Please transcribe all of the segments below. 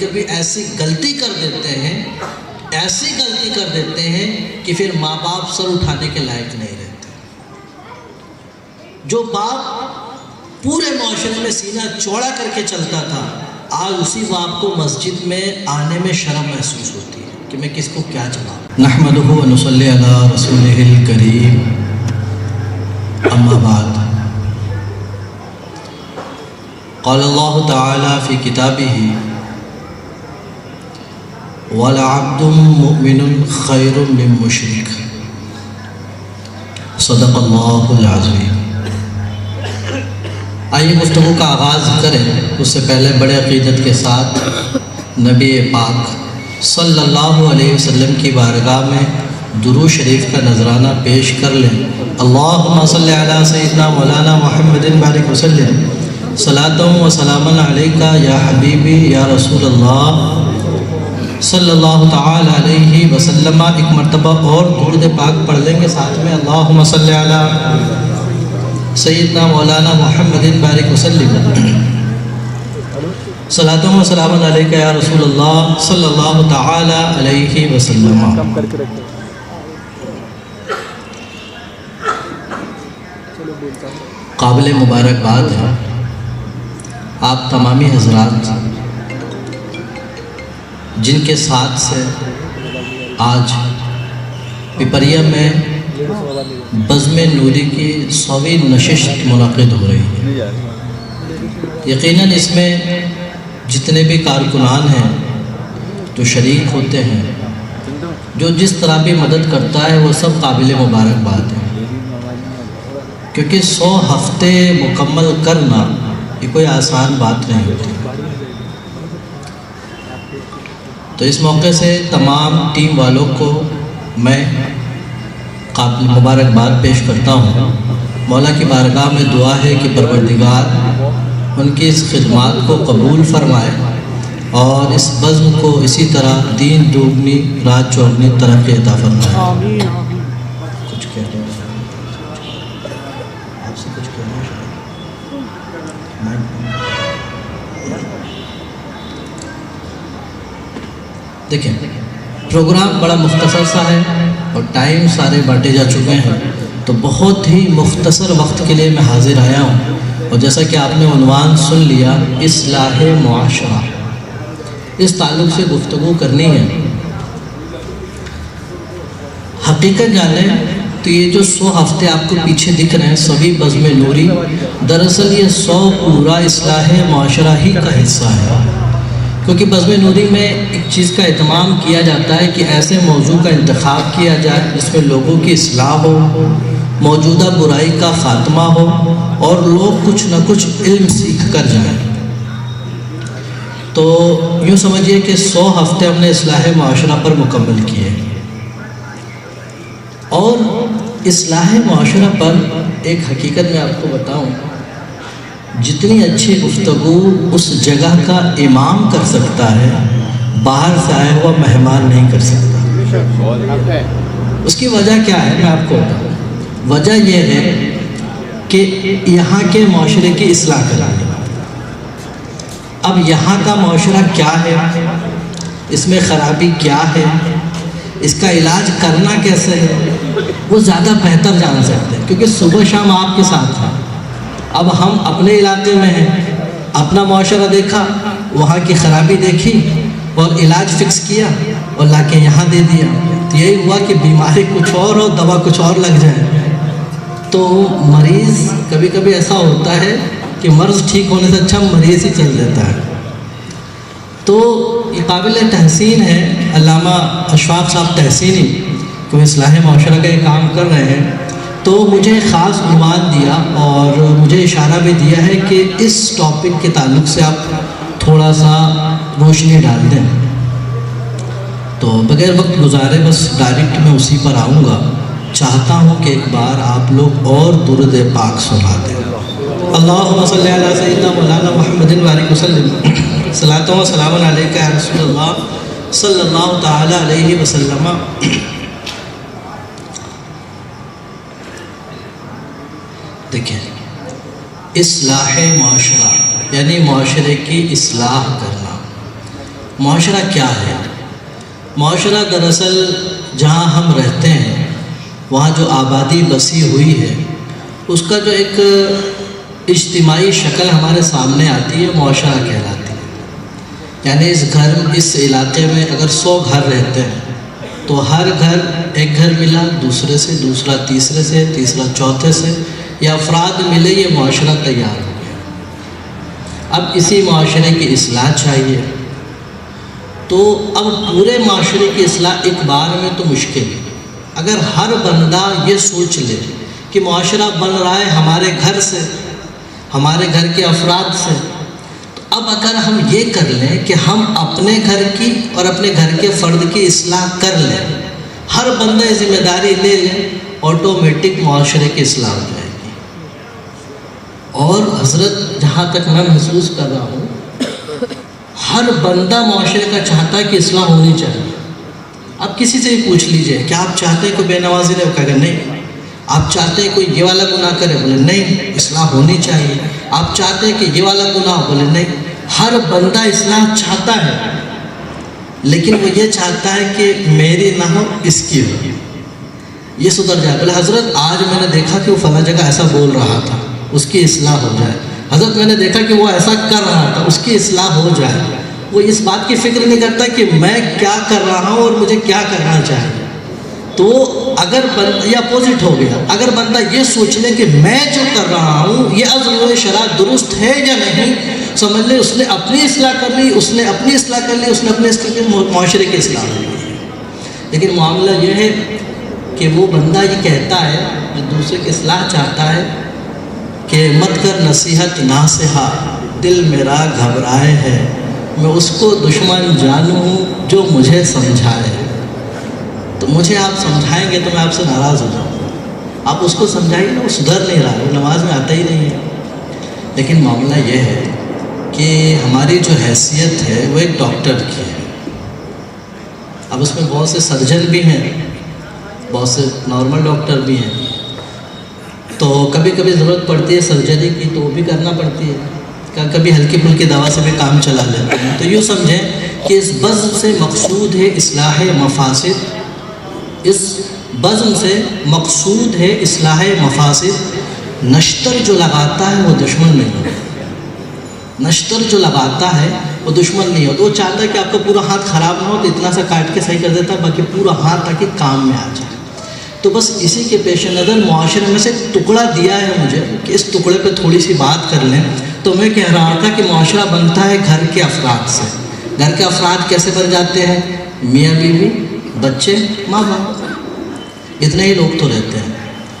کبھی ایسی غلطی کر دیتے ہیں کہ پھر ماں باپ سر اٹھانے کے لائق نہیں رہتے. جو باپ پورے معاشرے میں سینہ چوڑا کر کے چلتا تھا، آج اسی باپ کو مسجد میں آنے میں شرم محسوس ہوتی ہے کہ میں کس کو کیا چلاؤں. نحمدہ و نصلی علی رسولہ الکریم، اما بعد. قال اللہ تعالی فی کتابہ وَلَعَبْدٌ مُؤْمِنٌ خَيْرٌ مِّن مُشْرِكٍ. صدق اللہ العظیم. آئیے گفتگو کا آغاز کریں. اس سے پہلے بڑے عقیدت کے ساتھ نبی پاک صلی اللہ علیہ وسلم کی بارگاہ میں درود شریف کا نذرانہ پیش کر لیں. اللہم صلی علی سیدنا مولانا محمد بارک وسلم. صلاۃ و سلام علیکہ یا حبیبی یا رسول اللہ صلی اللہ تعالی علیہ وسلم. ایک مرتبہ اور درود پاک پڑھ لیں گے ساتھ میں. اللہم صلی علی سیدنا مولانا محمد بارک وسلم. صلاۃ و سلام علیکہ یا رسول اللہ صلی اللہ تعالی علیہ وسلم. قابل مبارکباد ہے آپ تمامی حضرات جن کے ساتھ سے آج پپریا میں بزم نوری کی 100ویں نشست منعقد ہو رہی ہے. یقیناً اس میں جتنے بھی کارکنان ہیں جو شریک ہوتے ہیں، جو جس طرح بھی مدد کرتا ہے، وہ سب قابل مبارکباد ہے، کیونکہ 100 ہفتے مکمل کرنا یہ کوئی آسان بات نہیں ہوتی. تو اس موقع سے تمام ٹیم والوں کو میں قابل مبارکباد پیش کرتا ہوں. مولا کی بارگاہ میں دعا ہے کہ پروردگار ان کی اس خدمات کو قبول فرمائے اور اس بزم کو اسی طرح دین دوگنی رات چوگنی ترقی عطا فرمائے. کچھ کہہ رہے ہیں آپ سے؟ کچھ کہہ رہے ہیں؟ دیکھیں، پروگرام بڑا مختصر سا ہے اور ٹائم سارے بانٹے جا چکے ہیں، تو بہت ہی مختصر وقت کے لیے میں حاضر آیا ہوں. اور جیسا کہ آپ نے عنوان سن لیا، اصلاح معاشرہ، اس تعلق سے گفتگو کرنی ہے. حقیقت جانیں تو یہ جو 100 ہفتے آپ کو پیچھے دکھ رہے ہیں سبھی بزم نوری، دراصل یہ 100 پورا اصلاح معاشرہ ہی کا حصہ ہے. کیونکہ بزم نوری میں ایک چیز کا اہتمام کیا جاتا ہے کہ ایسے موضوع کا انتخاب کیا جائے جس میں لوگوں کی اصلاح ہو، موجودہ برائی کا خاتمہ ہو اور لوگ کچھ نہ کچھ علم سیکھ کر جائیں. تو یوں سمجھیے کہ 100 ہفتے ہم نے اصلاح معاشرہ پر مکمل کیے. اور اصلاح معاشرہ پر ایک حقیقت میں آپ کو بتاؤں، جتنی اچھی گفتگو اس جگہ کا امام کر سکتا ہے، باہر سے آیا ہوا مہمان نہیں کر سکتا. اس کی وجہ کیا ہے میں آپ کو بتاؤں. وجہ یہ ہے کہ یہاں کے معاشرے کی اصلاح کرانی. اب یہاں کا معاشرہ کیا ہے، اس میں خرابی کیا ہے، اس کا علاج کرنا کیسے ہے، وہ زیادہ بہتر جان سکتے ہیں، کیونکہ صبح شام آپ کے ساتھ ہیں. اب ہم اپنے علاقے میں ہیں، اپنا معاشرہ دیکھا، وہاں کی خرابی دیکھی اور علاج فکس کیا اور لا کے یہاں دے دیا. تو یہی ہوا کہ بیماری کچھ اور ہو، دوا کچھ اور لگ جائے. تو مریض کبھی کبھی ایسا ہوتا ہے کہ مرض ٹھیک ہونے سے اچھا مریض ہی چل دیتا ہے. تو یہ قابل تحسین ہے. علامہ اشفاق صاحب تحسینی کو اصلاح معاشرہ کا یہ کام کر رہے ہیں، تو مجھے خاص عنوان دیا اور مجھے اشارہ بھی دیا ہے کہ اس ٹاپک کے تعلق سے آپ تھوڑا سا روشنی ڈال دیں. تو بغیر وقت گزارے بس ڈائریکٹ میں اسی پر آؤں گا. چاہتا ہوں کہ ایک بار آپ لوگ اور درود پاک سنا دیں. اللہم صلی علی سیدنا مولانا محمد بارک وسلم. صلاۃ و سلام علیکہ یا رسول اللہ صلی اللہ تعالی علیہ وسلم. دیکھیں، اصلاح معاشرہ یعنی معاشرے کی اصلاح کرنا. معاشرہ کیا ہے؟ معاشرہ دراصل جہاں ہم رہتے ہیں وہاں جو آبادی بسی ہوئی ہے اس کا جو ایک اجتماعی شکل ہمارے سامنے آتی ہے معاشرہ کہلاتی ہے. یعنی اس علاقے میں اگر 100 گھر رہتے ہیں تو ہر گھر ایک گھر ملا دوسرے سے، دوسرا تیسرے سے، تیسرا چوتھے سے، یہ افراد ملے، یہ معاشرہ تیار ہو گیا. اب اسی معاشرے کی اصلاح چاہیے. تو اب پورے معاشرے کی اصلاح ایک بار میں تو مشکل ہے. اگر ہر بندہ یہ سوچ لے کہ معاشرہ بن رہا ہے ہمارے گھر سے، ہمارے گھر کے افراد سے، تو اب اگر ہم یہ کر لیں کہ ہم اپنے گھر کی اور اپنے گھر کے فرد کی اصلاح کر لیں، ہر بندہ یہ ذمہ داری لے لیں، آٹومیٹک معاشرے کی اصلاح ہو جائے گی. اور حضرت جہاں تک میں محسوس کر رہا ہوں ہر بندہ معاشرے کا چاہتا ہے کہ اصلاح ہونی چاہیے. آپ کسی سے بھی پوچھ لیجئے کہ آپ چاہتے ہیں کوئی بے نمازی رہے، وہ کہے گا نہیں. آپ چاہتے ہیں کوئی یہ والا گناہ کرے، بولے نہیں اصلاح ہونی چاہیے. آپ چاہتے ہیں کہ یہ والا گناہ، بولے نہیں. ہر بندہ اصلاح چاہتا ہے لیکن وہ یہ چاہتا ہے کہ میری نہ ہو، اس کی ہو، یہ سدھر جائے. بولے حضرت آج میں نے دیکھا کہ وہ فلاں جگہ ایسا بول رہا تھا، اس کی اصلاح ہو جائے. حضرت میں نے دیکھا کہ وہ ایسا کر رہا تھا، اس کی اصلاح ہو جائے. وہ اس بات کی فکر نہیں کرتا کہ میں کیا کر رہا ہوں اور مجھے کیا کرنا چاہیے. تو اگر یہ اپوزٹ ہو گیا. اگر بندہ یہ سوچ لے کہ میں جو کر رہا ہوں یہ عزم و شرع درست ہے یا نہیں، سمجھ لے اس نے اپنی اصلاح کر لی، اس نے اپنی اصلاح کر لی، اس نے اپنی اصلاح کی، معاشرے کی اصلاح کر لی. لیکن معاملہ یہ ہے کہ وہ بندہ یہ کہتا ہے جو دوسرے کی اصلاح چاہتا ہے کہ مت کر نصیحت ناصحہ، دل میرا گھبرائے ہے، میں اس کو دشمن جانوں جو مجھے سمجھائے. تو مجھے آپ سمجھائیں گے تو میں آپ سے ناراض ہو جاؤں گا. آپ اس کو سمجھائیے نا، وہ سدھر نہیں رہا، وہ نماز میں آتا ہی نہیں ہے. لیکن معاملہ یہ ہے کہ ہماری جو حیثیت ہے وہ ایک ڈاکٹر کی ہے. اب اس میں بہت سے سرجن بھی ہیں، بہت سے نارمل ڈاکٹر بھی ہیں. تو کبھی کبھی ضرورت پڑتی ہے سرجری کی تو وہ بھی کرنا پڑتی ہے. کبھی ہلکی پھلکی دوا سے بھی کام چلا لیتے ہیں. تو یوں سمجھیں کہ اس بزم سے مقصود ہے اصلاح مفاسد. اس بزم سے مقصود ہے اصلاح مفاسد. نشتر جو لگاتا ہے وہ دشمن نہیں ہوتا. نشتر جو لگاتا ہے وہ دشمن نہیں ہوتا. وہ چاہتا ہے کہ آپ کا پورا ہاتھ خراب نہ ہو تو اتنا سا کاٹ کے صحیح کر دیتا ہے، باقی پورا ہاتھ تاکہ کام میں آ جائے. تو بس اسی کے پیش نظر معاشرے میں سے ٹکڑا دیا ہے مجھے کہ اس ٹکڑے پہ تھوڑی سی بات کر لیں. تو میں کہہ رہا تھا کہ معاشرہ بنتا ہے گھر کے افراد سے. گھر کے افراد کیسے بن جاتے ہیں؟ میاں بیوی، بچے، ماں باپ، اتنے ہی لوگ تو رہتے ہیں.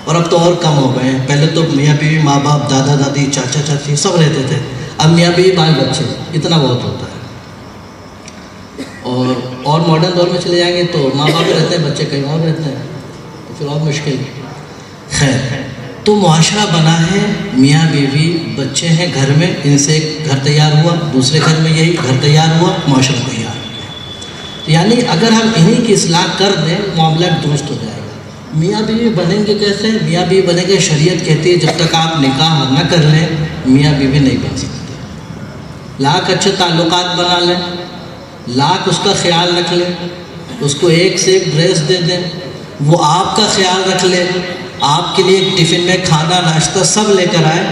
اور اب تو اور کم ہو گئے ہیں. پہلے تو میاں بیوی، ماں باپ، دادا دادی، چاچا چاچی سب رہتے تھے. اب میاں بیوی، بال بچے، اتنا بہت ہوتا ہے. اور ماڈرن دور میں چلے جائیں گے تو ماں باپ رہتے ہیں، بچے کہیں اور رہتے ہیں، تو پھر اور مشکل. خیر، تو معاشرہ بنا ہے میاں بیوی، بچے ہیں گھر میں، ان سے ایک گھر تیار ہوا، دوسرے گھر میں یہی گھر تیار ہوا، معاشرہ تیار ہو گیا. یعنی اگر ہم انہی کی اصلاح کر دیں معاملہ درست ہو جائے گا. میاں بیوی بنیں گے کیسے؟ میاں بیوی بنیں گے، شریعت کہتی ہے جب تک آپ نکاح نہ کر لیں میاں بیوی نہیں بن سکتے. لاکھ اچھے تعلقات بنا لیں، لاکھ اس کا خیال رکھ لیں، اس کو ایک سے ایک ڈریس دے دیں، وہ آپ کا خیال رکھ لے، آپ کے لیے ٹفن میں کھانا ناشتہ سب لے کر آئے،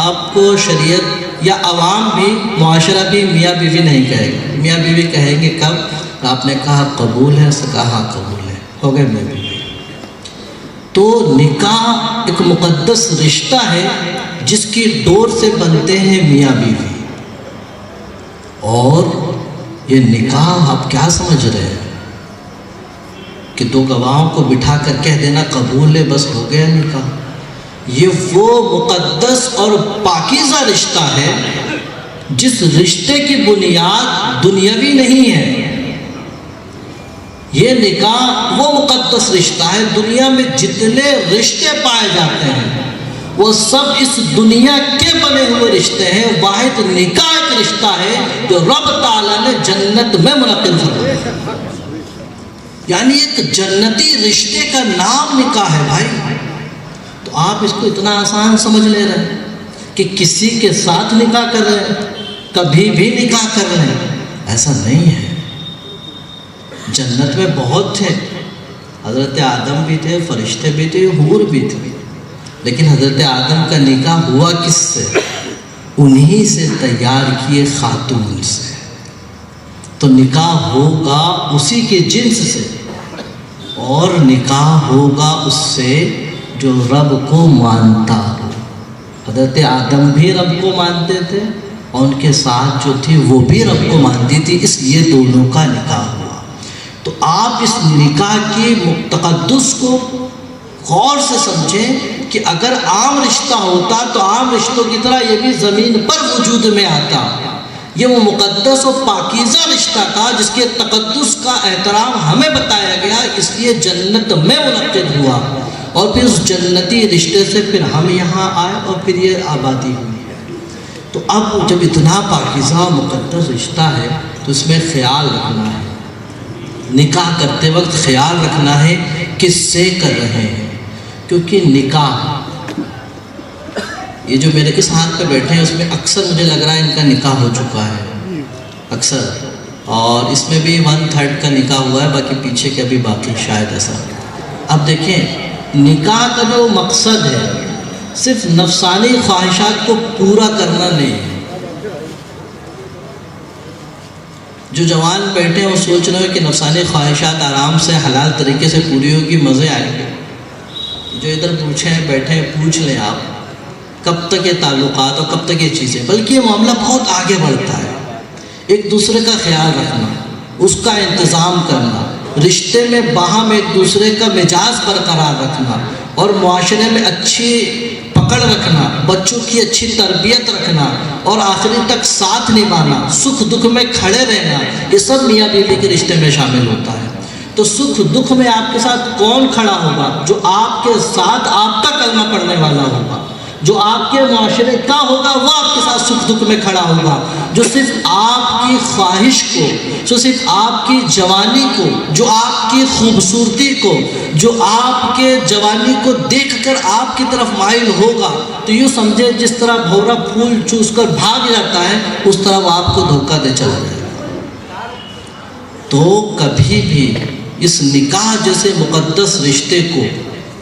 آپ کو شریعت یا عوام بھی، معاشرہ بھی میاں بیوی نہیں کہے گا. میاں بیوی کہیں گے کب؟ آپ نے کہا قبول ہے، سے کہا قبول ہے، ہو گئے میاں بیوی. تو نکاح ایک مقدس رشتہ ہے جس کی ڈور سے بنتے ہیں میاں بیوی. اور یہ نکاح آپ کیا سمجھ رہے ہیں کہ دو گواہوں کو بٹھا کر کہہ دینا قبول ہے بس ہو گیا نکاح؟ یہ وہ مقدس اور پاکیزہ رشتہ ہے جس رشتے کی بنیاد دنیاوی نہیں ہے. یہ نکاح وہ مقدس رشتہ ہے. دنیا میں جتنے رشتے پائے جاتے ہیں وہ سب اس دنیا کے بنے ہوئے رشتے ہیں. واحد نکاح ایک رشتہ ہے جو رب تعالیٰ نے جنت میں منعقد فرمایا. یعنی ایک جنتی رشتے کا نام نکاح ہے بھائی. تو آپ اس کو اتنا آسان سمجھ لے رہے ہیں کہ کسی کے ساتھ نکاح کر رہے ہیں، کبھی بھی نکاح کر رہے ہیں. ایسا نہیں ہے. جنت میں بہت تھے، حضرت آدم بھی تھے، فرشتے بھی تھے، حور بھی تھے، لیکن حضرت آدم کا نکاح ہوا کس سے؟ انہی سے تیار کیے خاتون سے. تو نکاح ہوگا اسی کے جنس سے، اور نکاح ہوگا اس سے جو رب کو مانتا ہو. حضرت آدم بھی رب کو مانتے تھے اور ان کے ساتھ جو تھی وہ بھی رب کو مانتی تھی، اس لیے دونوں کا نکاح ہوا. تو آپ اس نکاح کی تقدس کو غور سے سمجھیں کہ اگر عام رشتہ ہوتا تو عام رشتوں کی طرح یہ بھی زمین پر وجود میں آتا. یہ وہ مقدس و پاکیزہ رشتہ تھا جس کے تقدس کا احترام ہمیں بتایا گیا، اس لیے جنت میں منعقد ہوا، اور پھر اس جنتی رشتے سے پھر ہم یہاں آئے اور پھر یہ آبادی ہوئی ہے. تو اب جب اتنا پاکیزہ و مقدس رشتہ ہے تو اس میں خیال رکھنا ہے. نکاح کرتے وقت خیال رکھنا ہے کس سے کر رہے ہیں، کیونکہ نکاح، یہ جو میرے اس ہاتھ پہ بیٹھے ہیں اس میں اکثر مجھے لگ رہا ہے ان کا نکاح ہو چکا ہے اکثر، اور اس میں بھی 1/3 کا نکاح ہوا ہے، باقی پیچھے کے ابھی باقی شاید ایسا. اب دیکھیں، نکاح کا جو مقصد ہے صرف نفسانی خواہشات کو پورا کرنا نہیں ہے. جو جوان بیٹھے ہیں وہ سوچ رہے ہو کہ نفسانی خواہشات آرام سے حلال طریقے سے پوری ہوگی، مزے آئیں گے. جو ادھر پوچھے ہیں بیٹھے ہیں، پوچھ لیں آپ کب تک یہ تعلقات اور کب تک یہ چیزیں، بلکہ یہ معاملہ بہت آگے بڑھتا ہے. ایک دوسرے کا خیال رکھنا، اس کا انتظام کرنا، رشتے میں باہم ایک دوسرے کا مزاج برقرار رکھنا، اور معاشرے میں اچھی پکڑ رکھنا، بچوں کی اچھی تربیت رکھنا، اور آخری تک ساتھ نبھانا، سکھ دکھ میں کھڑے رہنا، یہ سب میاں بیوی کے رشتے میں شامل ہوتا ہے. تو سکھ دکھ میں آپ کے ساتھ کون کھڑا ہوگا؟ جو آپ کے ساتھ آپ کا کلمہ پڑھنے والا ہوگا. جو آپ کے معاشرے کا ہوگا وہ آپ کے ساتھ سکھ دکھ میں کھڑا ہوگا. جو صرف آپ کی خواہش کو، جو صرف آپ کی جوانی کو، جو آپ کی خوبصورتی کو، جو آپ کے جوانی کو دیکھ کر آپ کی طرف مائل ہوگا، تو یوں سمجھے جس طرح بھورا پھول چوس کر بھاگ جاتا ہے اس طرح وہ آپ کو دھوکہ دے چلا جائے گا. تو کبھی بھی اس نکاح جیسے مقدس رشتے کو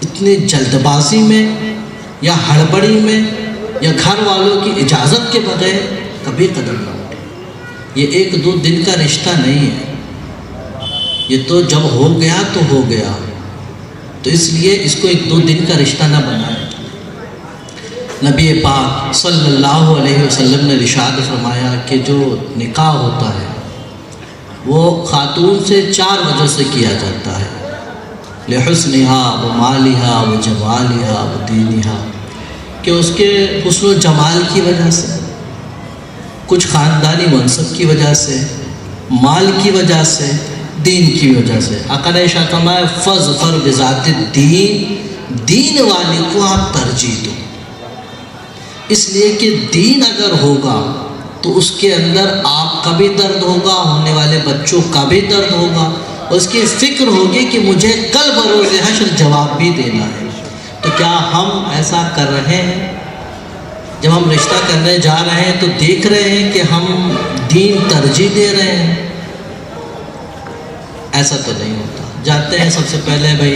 اتنی جلد بازی میں یا ہڑبڑی میں یا گھر والوں کی اجازت کے بغیر کبھی قدم نہ اٹھے. یہ 1-2 دن کا رشتہ نہیں ہے، یہ تو جب ہو گیا تو ہو گیا. تو اس لیے اس کو 1-2 دن کا رشتہ نہ بنائیں. نبی پاک صلی اللہ علیہ وسلم نے ارشاد فرمایا کہ جو نکاح ہوتا ہے وہ خاتون سے 4 وجہ سے کیا جاتا ہے: لحسنها ومالها وجمالها ودینها، کہ اس کے حسن و جمال کی وجہ سے، کچھ خاندانی منصب کی وجہ سے، مال کی وجہ سے، دین کی وجہ سے. آقا نے ارشاد فرمایا فاظفر بذات الدین، دین والی کو آپ ترجیح دو. اس لیے کہ دین اگر ہوگا تو اس کے اندر آپ کا بھی درد ہوگا، ہونے والے بچوں کا بھی درد ہوگا، اور اس کی فکر ہوگی کہ مجھے کل بروز حشر جواب بھی دینا ہے. تو کیا ہم ایسا کر رہے ہیں؟ جب ہم رشتہ کرنے جا رہے ہیں تو دیکھ رہے ہیں کہ ہم دین ترجیح دے رہے ہیں؟ ایسا تو نہیں ہوتا. جاتے ہیں سب سے پہلے بھائی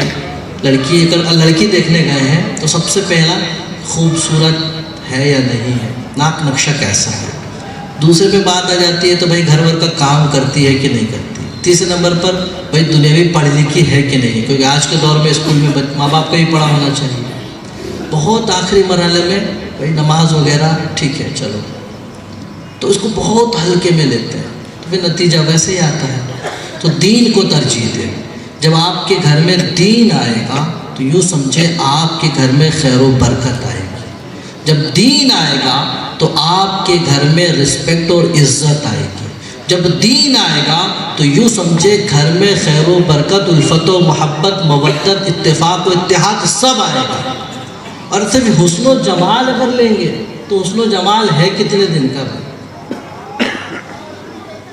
لڑکی دیکھنے گئے ہیں تو سب سے پہلا خوبصورت ہے یا نہیں ہے، ناک نقشہ کیسا ہے. دوسرے پہ بات آ جاتی ہے تو بھائی گھر ور کا کام کرتی ہے کہ نہیں کرتی. تیسرے نمبر پر بھائی دنیاوی پڑھی لکھی ہے کہ نہیں، کیونکہ آج کے دور میں اسکول میں ماں باپ کا ہی پڑھا ہونا چاہیے. بہت آخری مرحلے میں بھائی نماز وغیرہ ٹھیک ہے چلو، تو اس کو بہت ہلکے میں لیتے ہیں، تو پھر نتیجہ ویسے ہی آتا ہے. تو دین کو ترجیح دیں. جب آپ کے گھر میں دین آئے گا تو یوں سمجھے آپ کے گھر میں خیر و برکت آئے گی. جب دین آئے گا تو آپ کے گھر میں رسپیکٹ اور عزت آئے گی. جب دین آئے گا تو یوں سمجھے گھر میں خیر و برکت، الفت و محبت، مودت، اتفاق و اتحاد سب آئے گا. اور صرف حسن و جمال اگر لیں گے تو حسن و جمال ہے کتنے دن کا؟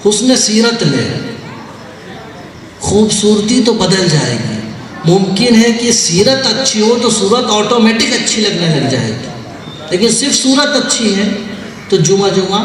حسن سیرت لیں، خوبصورتی تو بدل جائے گی. ممکن ہے کہ سیرت اچھی ہو تو صورت آٹومیٹک اچھی لگنے لگ جائے گی، لیکن صرف صورت اچھی ہے تو جمعہ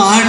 8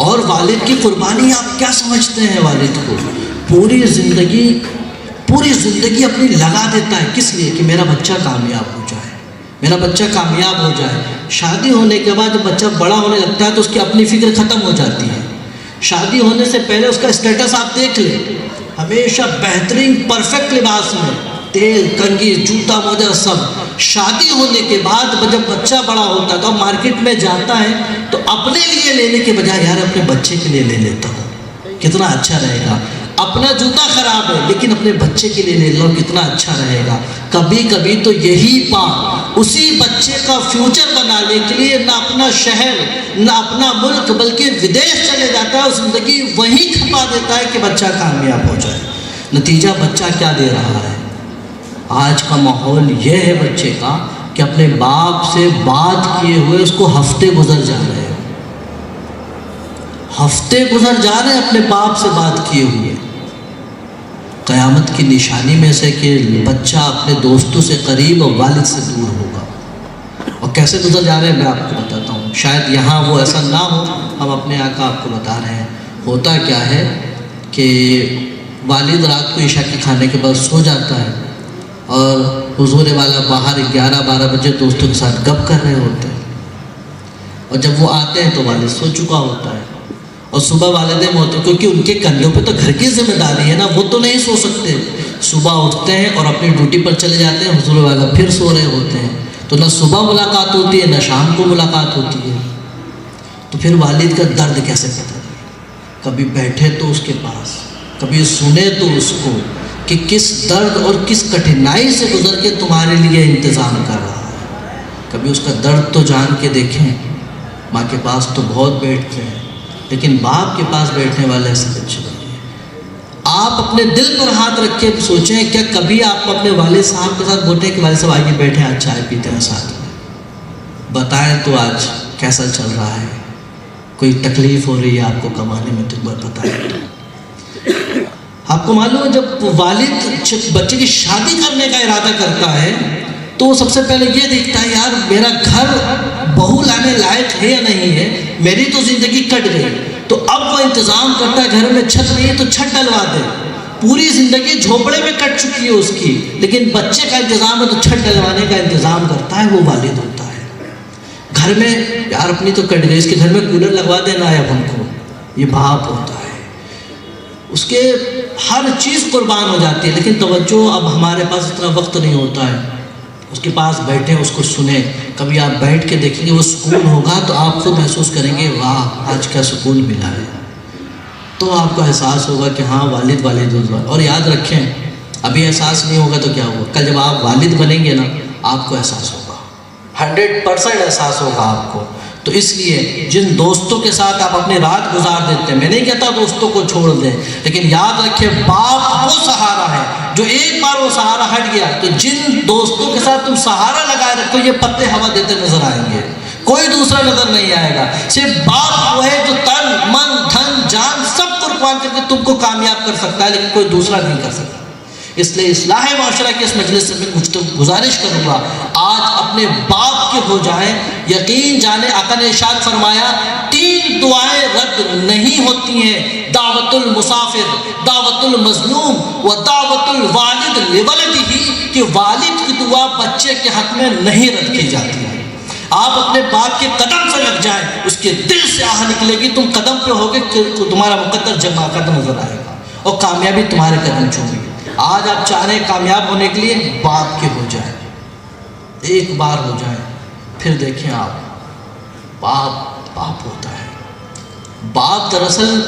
اور والد کی قربانی آپ کیا سمجھتے ہیں؟ والد کو پوری زندگی اپنی لگا دیتا ہے، کس لیے؟ کہ میرا بچہ کامیاب ہو جائے، میرا بچہ کامیاب ہو جائے۔ شادی ہونے کے بعد جب بچہ بڑا ہونے لگتا ہے تو اس کی اپنی فکر ختم ہو جاتی ہے۔ شادی ہونے سے پہلے اس کا اسٹیٹس آپ دیکھ لیں، ہمیشہ بہترین پرفیکٹ لباس میں، تیل، کنگھی، جوتا، موجہ سب۔ شادی ہونے کے بعد جب بچہ بڑا ہوتا ہے تو مارکیٹ میں جاتا ہے تو اپنے لیے لینے کے بجائے یار اپنے بچے کے لیے لے لیتا ہوں، کتنا اچھا رہے گا۔ اپنا جوتا خراب ہے لیکن اپنے بچے کے لیے لے لو، کتنا اچھا رہے گا۔ کبھی کبھی تو یہی باپ اسی بچے کا فیوچر بنانے کے لیے نہ اپنا شہر نہ اپنا ملک بلکہ ودیش چلے جاتا ہے اور زندگی وہیں کھپا دیتا ہے کہ بچہ کامیاب ہو جائے۔ نتیجہ بچہ کیا دے رہا ہے؟ آج کا ماحول یہ ہے بچے کا کہ اپنے باپ سے بات کیے ہوئے اس کو ہفتے گزر جا رہے ہیں، ہفتے گزر جا رہے ہیں اپنے باپ سے بات کیے ہوئے۔ قیامت کی نشانی میں سے کہ بچہ اپنے دوستوں سے قریب اور والد سے دور ہوگا۔ اور کیسے گزر جا رہے ہیں میں آپ کو بتاتا ہوں، شاید یہاں وہ ایسا نہ ہو، ہم اپنے یہاں کا آپ کو بتا رہے ہیں۔ ہوتا کیا ہے کہ والد رات کو عشاء کے کھانے کے بعد سو جاتا ہے اور حضور والا باہر 11-12 بجے دوستوں کے ساتھ گپ کر رہے ہوتے ہیں، اور جب وہ آتے ہیں تو والد سو چکا ہوتا ہے، اور صبح والدین ہوتے ہیں کیونکہ ان کے کندھوں پہ تو گھر کی ذمہ داری ہے نا، وہ تو نہیں سو سکتے۔ صبح اٹھتے ہیں اور اپنی ڈیوٹی پر چلے جاتے ہیں، حضور والا پھر سو رہے ہوتے ہیں، تو نہ صبح ملاقات ہوتی ہے نہ شام کو ملاقات ہوتی ہے۔ تو پھر والد کا درد کیسے پتہ چلے؟ کبھی بیٹھے تو اس کے پاس، کبھی سنے تو اس کو کہ کس درد اور کس کٹھنائی سے گزر کے تمہارے لیے انتظام کر رہا ہے۔ کبھی اس کا درد تو جان کے دیکھیں۔ ماں کے پاس تو بہت بیٹھتے ہیں لیکن باپ کے پاس بیٹھنے والے ایسے بچے نہیں ہیں۔ آپ اپنے دل پر ہاتھ رکھ کے سوچیں، کیا کبھی آپ اپنے والد صاحب کے ساتھ بولتے ہیں کہ والد صاحب آئیے بیٹھیں، آج چائے پیتے ہیں ساتھ میں، بتائیں تو آج کیسا چل رہا ہے؟ کوئی تکلیف ہو رہی ہے آپ کو کمانے میں تو بتائیں۔ آپ کو معلوم ہے جب والد بچے کی شادی کرنے کا ارادہ کرتا ہے تو وہ سب سے پہلے یہ دیکھتا ہے یار میرا گھر بہو لانے لائق ہے یا نہیں ہے، میری تو زندگی کٹ گئی، تو اب وہ انتظام کرتا ہے گھر میں چھت نہیں ہے تو چھت ڈلوا دے۔ پوری زندگی جھوپڑے میں کٹ چکی ہے اس کی، لیکن بچے کا انتظام ہے تو چھت ڈلوانے کا انتظام کرتا ہے، وہ والد ہوتا ہے۔ گھر میں یار اپنی تو کٹ گئی، اس کے گھر میں کولر لگوا دینا ہے اب ہم کو، یہ باپ ہوتا ہے۔ اس کے ہر چیز قربان ہو جاتی ہے، لیکن توجہ اب ہمارے پاس اتنا وقت نہیں ہوتا ہے اس کے پاس بیٹھیں اس کو سنیں۔ کبھی آپ بیٹھ کے دیکھیں گے وہ سکون ہوگا تو آپ خود محسوس کریں گے واہ آج کیا سکون ملا ہے، تو آپ کو احساس ہوگا کہ ہاں والد اور یاد رکھیں ابھی احساس نہیں ہوگا تو کیا ہوگا، کل جب آپ والد بنیں گے نا آپ کو احساس ہوگا، 100% احساس ہوگا آپ کو۔ تو اس لیے جن دوستوں کے ساتھ آپ اپنی رات گزار دیتے ہیں، میں نہیں کہتا دوستوں کو چھوڑ دیں، لیکن یاد رکھیں باپ وہ سہارا ہے جو ایک بار وہ سہارا ہٹ گیا تو جن دوستوں کے ساتھ تم سہارا لگائے رکھو یہ پتے ہوا دیتے نظر آئیں گے، کوئی دوسرا نظر نہیں آئے گا۔ صرف باپ وہ ہے جو تن من دھن جان سب قربان کر کے تم کو کامیاب کر سکتا ہے، لیکن کوئی دوسرا نہیں کر سکتا۔ اس لیے اصلاح معاشرہ کے اس مجلس سے میں گزارش کروں گا آج اپنے باپ کے ہو جائیں۔ یقین جانے آقا نے ارشاد فرمایا 3 دعائیں رد نہیں ہوتی ہیں، دعوت المسافر، دعوت المظلوم و دعوت الوالد لولدہ، کہ والد کی دعا بچے کے حق میں نہیں رد کی جاتی ہے۔ آپ اپنے باپ کے قدم سے لگ جائیں، اس کے دل سے آہ نکلے گی، تم قدم پہ ہوگے تمہارا مقدر جمع قدم نظر آئے گا اور کامیابی تمہارے قدم چومے گی۔ آج آپ چاہ رہے ہیں کامیاب ہونے کے لیے باپ کے ہو جائیں، ایک بار ہو جائیں، پھر دیکھیں آپ باپ ہوتا ہے۔ باپ دراصل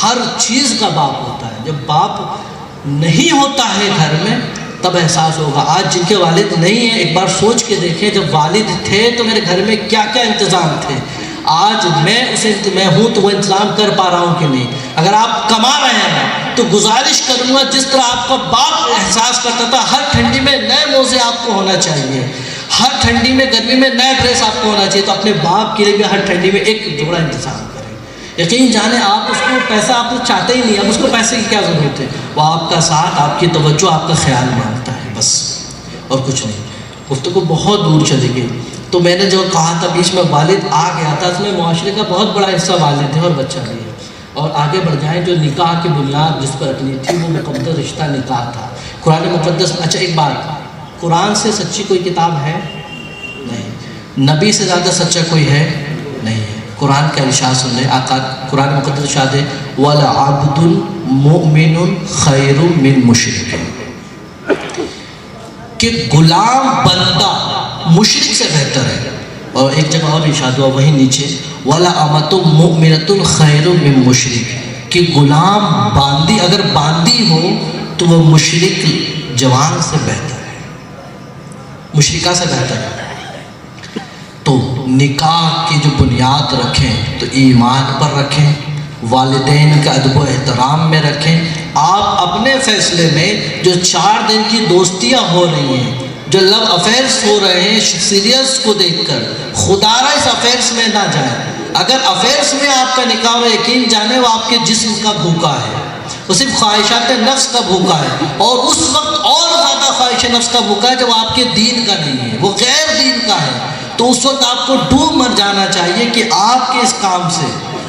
ہر چیز کا باپ ہوتا ہے۔ جب باپ نہیں ہوتا ہے گھر میں تب احساس ہوگا۔ آج جن کے والد نہیں ہیں ایک بار سوچ کے دیکھیں جب والد تھے تو میرے گھر میں کیا کیا انتظام تھے، آج میں ہوں تو وہ انتظام کر پا رہا ہوں کہ نہیں۔ اگر آپ کما رہے ہیں تو گزارش کروں گا جس طرح آپ کا باپ احساس کرتا تھا ہر ٹھنڈی میں نئے موزے آپ کو ہونا چاہیے، ہر ٹھنڈی میں گرمی میں نئے ڈریس آپ کو ہونا چاہیے، تو اپنے باپ کے لیے بھی ہر ٹھنڈی میں ایک جوڑا انتظام کریں۔ یقین جانے آپ اس کو پیسہ آپ تو چاہتے ہی نہیں، اب اس کو پیسے کی کیا ضرورت ہے، وہ آپ کا ساتھ آپ کی توجہ آپ کا خیال مانگتا ہے بس، اور کچھ نہیں۔ گفتگو بہت دور چلے گی، تو میں نے جو کہا تھا بیچ میں والد آ گیا تھا، اس میں معاشرے کا بہت بڑا حصہ والد ہے اور بچہ بھی ہے۔ اور آگے بڑھ جائیں، جو نکاح کی بنیاد جس پر رکھنی تھی وہ مقدس رشتہ نکاح تھا قرآن مقدس میں۔ اچھا ایک بات، قرآن سے سچی کوئی کتاب ہے؟ نہیں۔ نبی سے زیادہ سچا کوئی ہے؟ نہیں ہے۔ قرآن کا ارشاد سن لیں، آقا قرآن مقدس ارشاد ہے وَلَعَبْدٌ مُؤْمِنٌ خَيْرٌ مِّن مُشْرِكٍ، کہ غلام بندہ مشرک سے بہتر ہے۔ اور ایک جگہ اور ارشاد ہوا وہیں نیچے وَلَأَمَةٌ مُؤْمِنَةٌ خَيْرٌ مِّن مُشْرِكٍ، کہ غلام باندی اگر باندی ہو تو وہ مشرک جوان سے بہتر ہے، مشرکہ سے بہتر ہے۔ تو نکاح کی جو بنیاد رکھیں تو ایمان پر رکھیں، والدین کے ادب و احترام میں رکھیں۔ آپ اپنے فیصلے میں جو 4 دن کی دوستیاں ہو رہی ہیں، جو لو افیئرس ہو رہے ہیں سیریس کو دیکھ کر، خدا را اس افیئرس میں نہ جائیں۔ اگر افیئرس میں آپ کا نکاح ہو، یقین جانے وہ آپ کے جسم کا بھوکا ہے، وہ صرف خواہشات نفس کا بھوکا ہے، اور اس وقت اور زیادہ خواہش نفس کا بھوکا ہے جب آپ کے دین کا نہیں ہے، وہ غیر دین کا ہے۔ تو اس وقت آپ کو ڈوب مر جانا چاہیے کہ آپ کے اس کام سے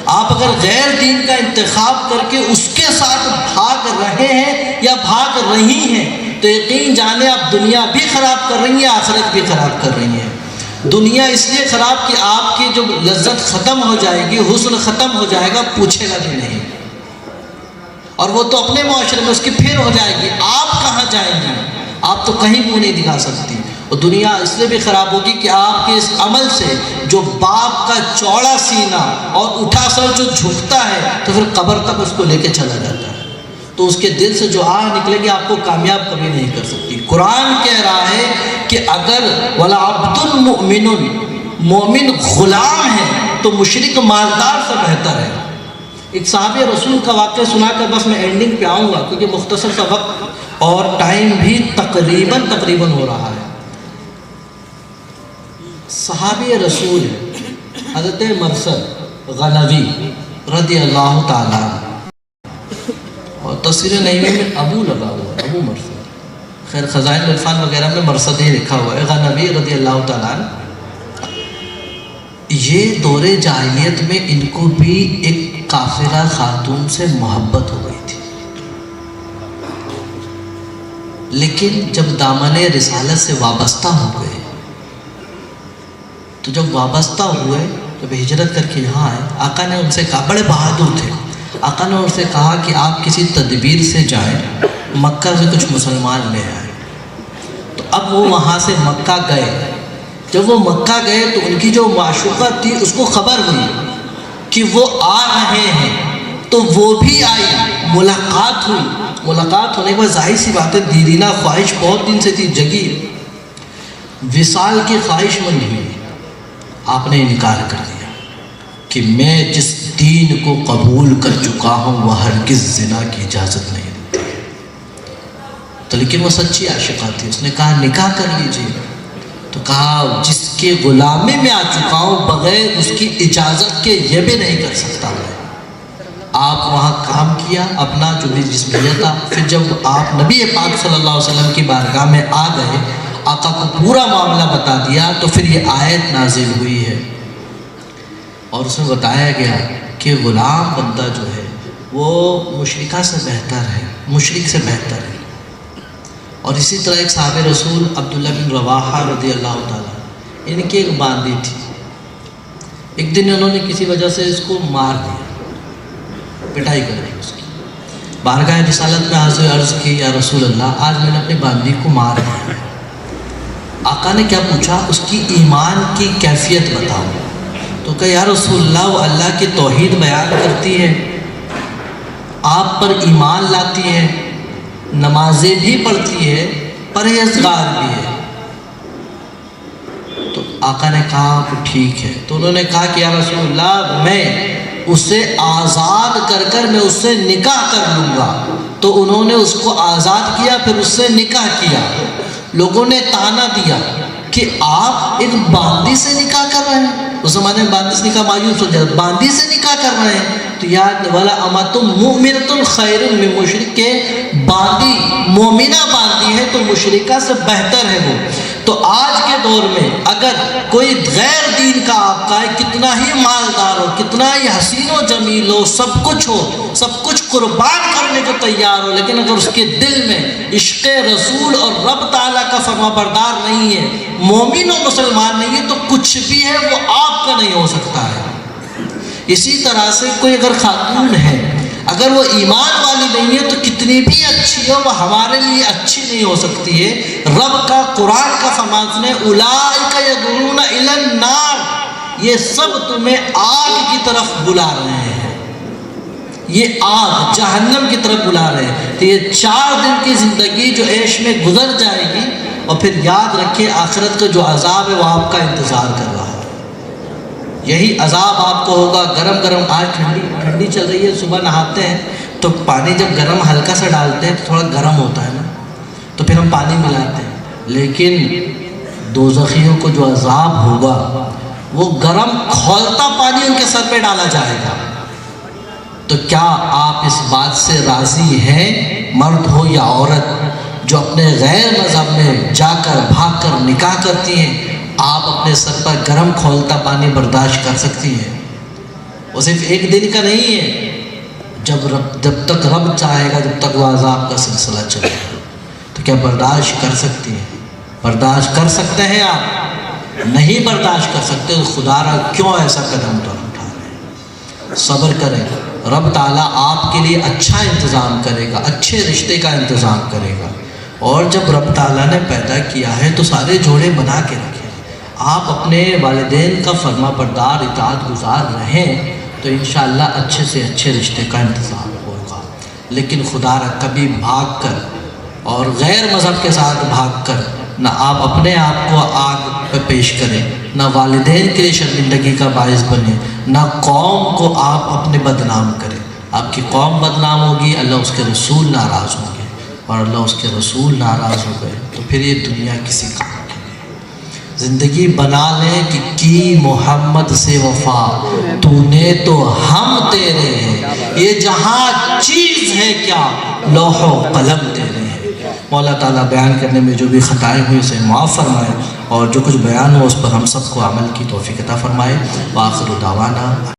آپ اگر غیر دین کا انتخاب کر کے اس کے ساتھ بھاگ رہے ہیں یا بھاگ رہی ہیں تو یقین جانے آپ دنیا بھی خراب کر رہی ہیں، آخرت بھی خراب کر رہی ہیں۔ دنیا اس لیے خراب کہ آپ کی جو لذت ختم ہو جائے گی، حسن ختم ہو جائے گا، پوچھے گا بھی نہیں، اور وہ تو اپنے معاشرے میں اس کی پھر ہو جائے گی، آپ کہاں جائیں گی؟ آپ تو کہیں منہ نہیں دکھا سکتی۔ اور دنیا اس لیے بھی خراب ہوگی کہ آپ کے اس عمل سے جو باپ کا چوڑا سینہ اور اٹھا سر جو جھکتا ہے تو پھر قبر تک اس کو لے کے چلا جاتا ہے، تو اس کے دل سے جو آہ نکلے گی آپ کو کامیاب کبھی نہیں کر سکتی۔ قرآن کہہ رہا ہے کہ اگر وَلَعَبْدٌ مُؤْمِنٌ، مومن غلام ہے تو مشرک مالدار سے بہتر ہے۔ ایک صحابی رسول کا واقعہ سنا کر بس میں اینڈنگ پہ آؤں گا کیونکہ مختصر سا وقت اور ٹائم بھی تقریباً ہو رہا ہے۔ صحابی رسول حضرت مرثد غنوی رضی اللہ تعالیٰ، اور تفسیر نعیمی میں ابو لگا ہوا ہے، ابو مرثد، خیر خزائن العرفان وغیرہ میں مرثد ہی لکھا ہوا ہے، غنوی رضی اللہ تعالیٰ۔ یہ دور جاہلیت میں ان کو بھی ایک کافرہ خاتون سے محبت ہو گئی تھی، لیکن جب دامن رسالت سے وابستہ ہو گئے تو جب وابستہ ہوئے، جب ہجرت کر کے یہاں آئے، آقا نے ان سے کہا، بڑے بہادر تھے، آقا نے ان سے کہا کہ آپ کسی تدبیر سے جائیں، مکہ سے کچھ مسلمان لے آئیں۔ تو اب وہ وہاں سے مکہ گئے، جب وہ مکہ گئے تو ان کی جو معشوقہ تھی اس کو خبر ہوئی کہ وہ آ رہے ہیں، تو وہ بھی آئی، ملاقات ہوئی۔ ملاقات ہونے کے بعد ظاہر سی بات ہے دیرینہ خواہش بہت دن سے تھی جگی، وصال کی خواہش مند ہوئی۔ آپ نے انکار کر دیا کہ میں جس دین کو قبول کر چکا ہوں وہ ہرگز زنا کی اجازت نہیں دیتی۔ تو لیکن وہ سچی عاشقہ تھی، اس نے کہا نکاح کر لیجیے، تو کہا جس کے غلامی میں آ چکا ہوں بغیر اس کی اجازت کے یہ بھی نہیں کر سکتا میں۔ آپ وہاں کام کیا اپنا جو بھی جسمیہ تھا، پھر جب آپ نبی پاک صلی اللہ علیہ وسلم کی بارگاہ میں آ گئے، آقا کو پورا معاملہ بتا دیا، تو پھر یہ آیت نازل ہوئی ہے اور اس میں بتایا گیا کہ غلام بندہ جو ہے وہ مشرکہ سے بہتر ہے، مشرک سے بہتر ہے۔ اور اسی طرح ایک صحابہ رسول عبداللہ بن رواحہ رضی اللہ تعالیٰ، ان کی ایک باندی تھی، ایک دن انہوں نے کسی وجہ سے اس کو مار دیا، پٹائی کر دی اس کی، بارگاہ رسالت میں حاضر عرض کی یا رسول اللہ آج میں نے اپنی باندی کو مار دیا۔ آقا نے کیا پوچھا؟ اس کی ایمان کی کیفیت بتاؤ۔ تو کہا یا رسول اللہ وہ اللہ کی توحید بیان کرتی ہے، آپ پر ایمان لاتی ہے، نمازیں بھی پڑھتی ہے، پرہیزگار بھی ہے۔ تو آقا نے کہا کہ ٹھیک ہے۔ تو انہوں نے کہا کہ یا رسول اللہ میں اسے آزاد کر کر میں اس سے نکاح کر لوں گا۔ تو انہوں نے اس کو آزاد کیا، پھر اس سے نکاح کیا۔ لوگوں نے تانا دیا کہ آپ ایک باندی سے نکاح کر رہے ہیں، اس زمانے میں باندی سے نکاح مایوس ہو جاتا، باندی سے نکاح کر رہے ہیں۔ تو یاد وَلَأَمَةٌ مُؤْمِنَةٌ خَيْرٌ مِّن مُشْرِكٍ، باندی مومنہ باندی ہے تو مشرکہ سے بہتر ہے وہ. تو آج کے دور میں اگر کوئی غیر دین کا آپ کا ہے، کتنا ہی مالدار ہو، کتنا ہی حسین و جمیل ہو، سب کچھ ہو، سب کچھ قربان کرنے کو تیار ہو، لیکن اگر اس کے دل میں عشق رسول اور رب تعالیٰ کا فرما بردار نہیں ہے، مومن و مسلمان نہیں ہے، تو کچھ بھی ہے وہ آپ کا نہیں ہو سکتا ہے. اسی طرح سے کوئی اگر خاتون ہے، اگر وہ ایمان والی نہیں ہے تو کتنی بھی اچھی ہے وہ ہمارے لیے اچھی نہیں ہو سکتی ہے. رب کا قرآن کا فرمان سنیں، اولئک یدعون الی النار، یہ سب تمہیں آگ کی طرف بلا رہے ہیں، یہ آگ جہنم کی طرف بلا رہے ہیں. تو یہ 4 دن کی زندگی جو عیش میں گزر جائے گی، اور پھر یاد رکھیں آخرت کا جو عذاب ہے وہ آپ کا انتظار کر رہا ہے. یہی عذاب آپ کو ہوگا. گرم گرم، آج ٹھنڈی چل رہی ہے، صبح نہاتے ہیں تو پانی جب گرم ہلکا سا ڈالتے ہیں تو تھوڑا گرم ہوتا ہے نا، تو پھر ہم پانی ملاتے ہیں. لیکن دوزخیوں کو جو عذاب ہوگا وہ گرم کھولتا پانی ان کے سر پہ ڈالا جائے گا. تو کیا آپ اس بات سے راضی ہیں، مرد ہو یا عورت، جو اپنے غیر مذہب میں جا کر بھاگ کر نکاح کرتی ہیں، آپ اپنے سر پر گرم کھولتا پانی برداشت کر سکتی ہیں؟ وہ صرف ایک دن کا نہیں ہے، جب تک رب چاہے گا، جب تک وہ عذاب کا سلسلہ چلے گا. تو کیا برداشت کر سکتی ہیں؟ برداشت کر سکتے ہیں آپ؟ نہیں برداشت کر سکتے تو خدا را کیوں ایسا قدم تو اٹھا رہے ہیں؟ صبر کریں، رب تعالیٰ آپ کے لیے اچھا انتظام کرے گا، اچھے رشتے کا انتظام کرے گا. اور جب رب تعالیٰ نے پیدا کیا ہے تو سارے جوڑے بنا کے رکھے. آپ اپنے والدین کا فرما بردار اطاعت گزار رہیں تو انشاءاللہ اچھے سے اچھے رشتے کا انتظام ہوگا. لیکن خدا را کبھی بھاگ کر اور غیر مذہب کے ساتھ بھاگ کر نہ آپ اپنے آپ کو آگ پہ پیش کریں، نہ والدین کے لیے شرمندگی کا باعث بنیں، نہ قوم کو آپ اپنے بدنام کریں. آپ کی قوم بدنام ہوگی، اللہ اس کے رسول ناراض ہوں گے، اور اللہ اس کے رسول ناراض ہو گئے تو پھر یہ دنیا کسی کام کی نہیں. زندگی بنا لیں کہ کی محمد سے وفا، تو نے تو ہم تیرے ہیں، یہ جہاں چیز ہے کیا، لوح و قلم تیرے ہیں. مولا تعالیٰ بیان کرنے میں جو بھی خطائیں ہوئی اسے معاف فرمائے، اور جو کچھ بیان ہو اس پر ہم سب کو عمل کی توفیق عطا فرمائے. وآخر دعوانا